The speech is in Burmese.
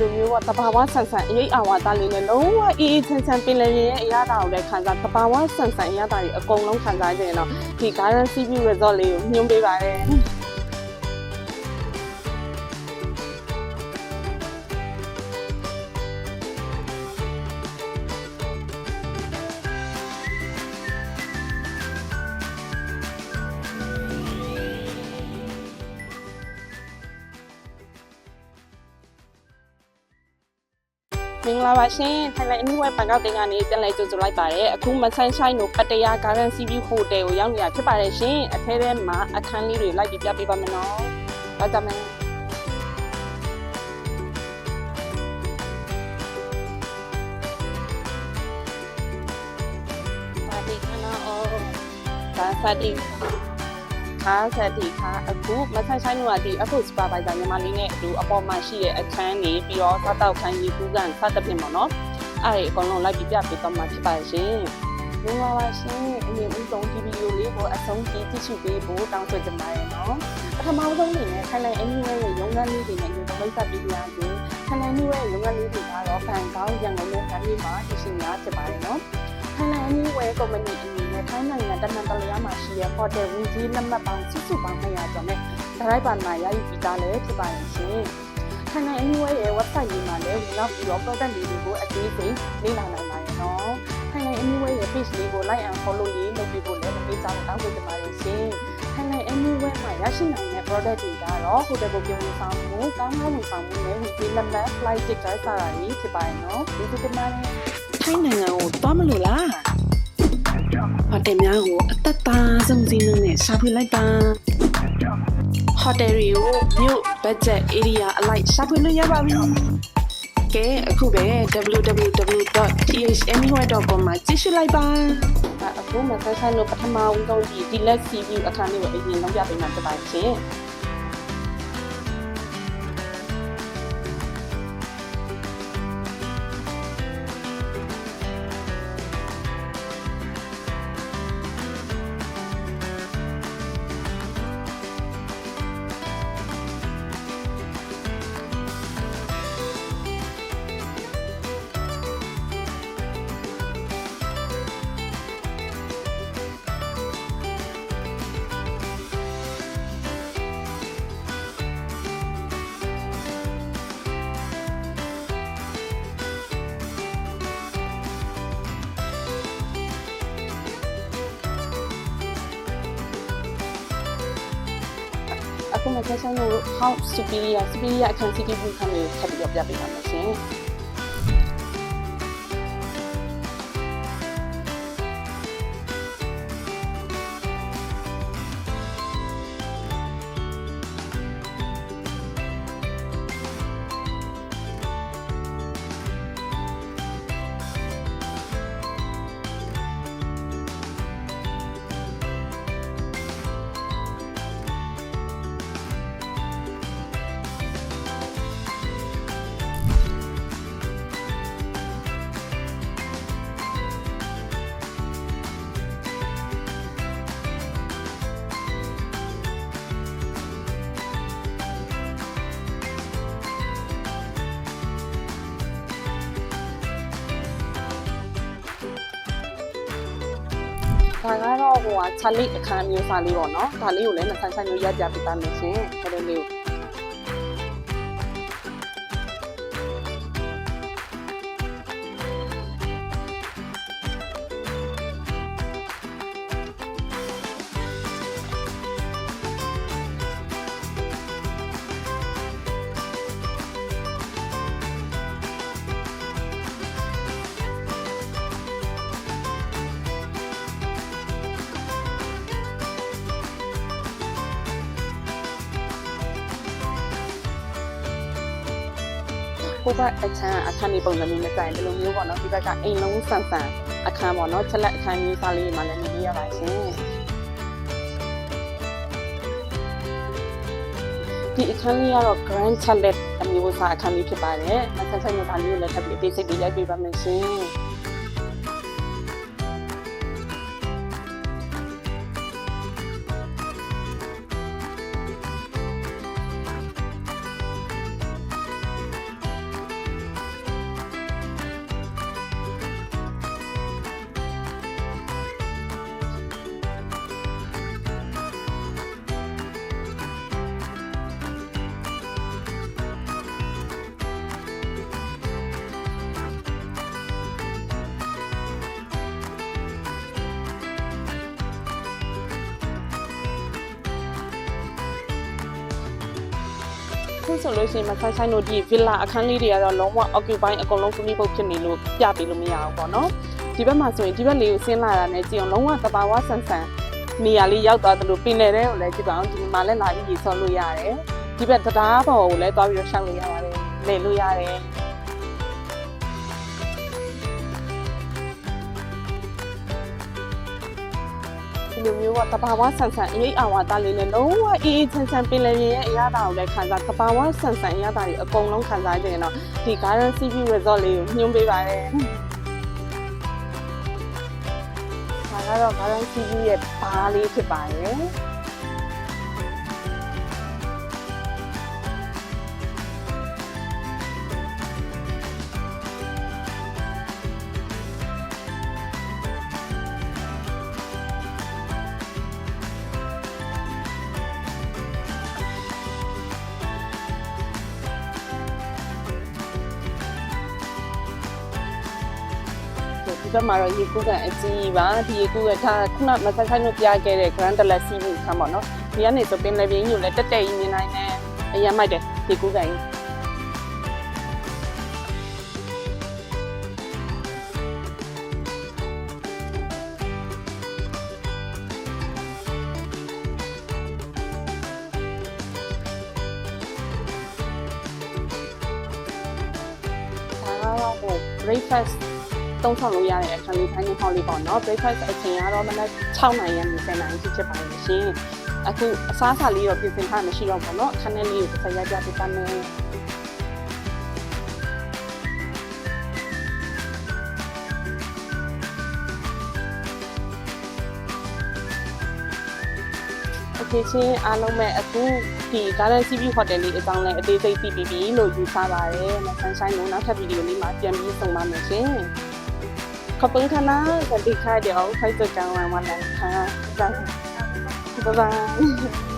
လိုမျိုးကတဘာဝဆန်ဆန်အိအာဝါသားလေးနဲ့လုံးဝအေးအေးချမ်းချမ်းပင်လယ်ရဲ့အရာတာကိုလည်းခံစားတဘာဝဆန်ဆန်အရာတာတွေအကုန်လုံးခံစားကြရင်တော့ဒီ Garden Sea View Resort လေးကိုညွှန်ပေးပါတယ်မင်္ဂလာပါရှင်ထိုင်လန်အနီးဝဲဘန်ကောက်တင်ကနေပြန်လည်ကြိုဆိုလိုက်ပါတယ်အခုမဆန်းဆိုင်တို့ပတ္တရာ Garden Sea View Hotel ကိုရောက်နေတာဖြစ်ပါတယ်ရှင်အထဲထဲမှာအခန်းလေးတွေလိုက်ပြီးပြပေးပါမယ်နော်ဒါကြမယ်ပါတီခနာအော်ဒါပါတီခါဆက်တီခါအခုမဆန်းဆိုင်တို့ကဒီအခု supervisor ညီမလေးနဲ့အတူအပေါ်မှာရှိတဲ့အခန်းတွေပြီးတော့စားတောက်ခန်းကြီးကူးကန်စသဖြင့်ပေါ့နော်အဲ့ဒီအကုန်လုံးလိုက်ပြီးပြပေးတော့မှာဖြစ်ပါရှင်မင်္ဂလာပါရှင်အမြင့်ဦးဆုံးဒီဗီဒီယိုလေးကိုအဆုံးထိကြည့်ရှုပေးဖို့တောင်းဆိုချင်ပါတယ်နော်ပထမဆုံးအနေနဲ့ထိုင်လန်အနီးဝဲရဲ့ရုံးခန်းလေးတွေနဲ့ဒီလိုမိတ်ဆက်ပေးကြရခြင်းထိုင်လန်အနီးဝဲရဲ့ရုံးခန်းလေးတွေကတော့ဘန်ကောက်ရန်ကုန်နဲ့ဓာတ်လေးမှာရှိရှိများဖြစ်ပါတယ်နော်ထိုင်လန်အနီးဝဲကုမ္ပဏီအနေနဲ့ထိုင်းနိုင်ငံတမန်တလျားမှာရှိတဲ့ဟိုတယ်ဝင်ကြီးလက်မှတ်ပေါင်းစုစုပေါင်း200ကျော်နဲ့ဒရိုက်ဘာမှာရယူပြီးသားလည်းဖြစ်ပါရဲ့ရှင်ထိုင်လန်အနီးဝဲရဲ့ website လေးမှာလည်းဝင်ရောက်ပြီးတော့ product တွေကိုအသေးစိတ်လေ့လာနိုင်ပါရဲ့နော်ထိုင်လန်အနီးဝဲရဲ့ page လေးကို like and follow လေးလုပ်ပြီးဖို့လည်းမပေးကြဘူးတောင်းဆိုချင်ပါတယ်ရှင်ထိုင်လန်အနီးဝဲမှာရရှိနိုင်တဲ့ product တွေကတော့ hotel ကိုပြန်ဝင်ဆောင်မှုကားငါးဝင်ဆောင်မှုနဲ့ဝင်ကြီးလက်မှတ် flight ticket စတာတွေဖြစ်ပါရဲ့နော်ဒီဒီမှာထိုင်းနိုင်ငံကိုသွားမလို့လားဟိုတယ်များကိုအသက်သားဆုံးစည်းနှုန်းနဲ့ရှာဖွေလိုက်ပါဟိုတယ်တွေကိုမြို့ budget area အလိုက်ရှာဖွေလို့ရပါပြီကဲအခုပဲ www.thanywhere.com မှာကြည့်ရှုလိုက်ပါအခုမှဆက်ဆိုင်လို့ပထမဦးဆုံးဒီ Deluxe Sea View အခန်းလေးကိုအရင်လုံးပြပေးမှာဖြစ်ပါရှင်အခုမှဆက်ဆိုင်လို့ House Superior အခန်း City View ခန်းလေးထပ်ပြီးတော့ပြပေးပါမယ်ရှင်ဒါကတော့ဟိုကချာလီအခန်းမျိုးစားလေးပေါ့နော်ဒါလေးကိုလည်းမဆန်းဆိုင်လို့ရပြပေးပါမယ်ရှင်ဒါလေးကိုဟိုဘက်အခန်းလေးပုံစံမျိုးနဲ့ကြိုင်ဒီလိုမျိုးပေါ့နော်ဒီဘက်ကအိမ်လုံးဆန်ဆန်အခန်းပေါ့နော်ချက်လက်အခန်းကြီးစားလေးမှလည်းနေရပါရှင်ဒီအခန်းလေးကတော့ Grand Chalet အမျိုးအစားအခန်းလေးဖြစ်ပါတယ်။ဆက်ဆက်နဲ့ဒါလေးကိုလည်းထပ်ပြီး basic လေးရိုက်ပေးပါမယ်ရှင်။ အခုဆိုလို့ရှိရင်မဆိုင်ဆိုင်တို့ဒီ villa အခန်းလေးတွေကတော့လုံးဝ occupy အကုန်လုံး fully booked ဖြစ်နေလို့ပြပေးလို့မရဘူးပေါ့နော်ဒီဘက်မှာဆိုရင်ဒီဘက်လေးကိုဆင်းလာတာနဲ့ကြည့်အောင်လုံးဝသဘာဝဆန်ဆန်နေရာလေးရောက်သွားသလိုပင်လယ်ထဲကိုလည်းကြည့်ပါအောင်ဒီမှာလည်းလာပြီးရေဆော့လို့ရတယ်ဒီဘက်တရားပေါ်ကိုလည်းသွားပြီးတော့ရှောက်လို့ရပါတယ်လေလို့ရတယ်ဒီလိုမျိုးကတဘာဝဆန်ဆန်အေးအာဝါဒလေးနဲ့လုံးဝအေးအေးချမ်းချမ်းပင်လယ်ရေရဲ့အရာတာကိုလည်းခံစားတဘာဝဆန်ဆန်အရာတာတွေအကုန်လုံးခံစားကြရင်တော့ဒီ Garden Sea View Resort လေးကိုညွှန်ပေးပါတယ်ဒါကတော့ Garden Sea View ရဲ့ဘားလေးဖြစ်ပါတယ်ဒီဘက်မှာတော့ရေကူးကန်အကြီးပါဒီရေကူးကခုနမဆိုင်ဆိုင်တို့ပြခဲ့တဲ့ Grand Deluxe Sea View ခန်းပေါ့နော်ဒီကနေဆိုပင်လယ်ပြင်ကြီးကိုလည်းတက်တက်ကြီးမြင်နိုင်တယ်အရင်မိုက်တယ်ရေကူးကန်ကြီးbreakfast သုံးဆောင်လို့ရတဲ့အခန်းလေးထိုင်းနေဟောင်းလေးပေါ့နော် breakfast အချိန်ကတော့မနက်6နာရီကနေ10နာရီဖြစ်ပါတယ်ရှင်အခုအစားအစာလေးတော့ပြင်ဆင်ထားမှမရှိတော့ဘူးเนาะခန်းထဲလေးကိုတစ်ဆက်ရိုက်ပြပေးပါမယ်โอเคရှင်အားလုံးပဲအခုဒီ Garden Sea View Hotel လေးအကြောင်းလဲအသေးစိတ်သိပြီးပြီလို့ယူဆပါတယ်။ဆန်းဆိုင်လုံးနောက်ထပ်ဗီဒီယိုလေးမှာပြန်ပြီးဆုံပါမယ်ရှင်။ขอบคุณค่ะนะสวัสดีค่ะเดี๋ยวใครจะจังหวะวันไหนคะบ๊ายบาย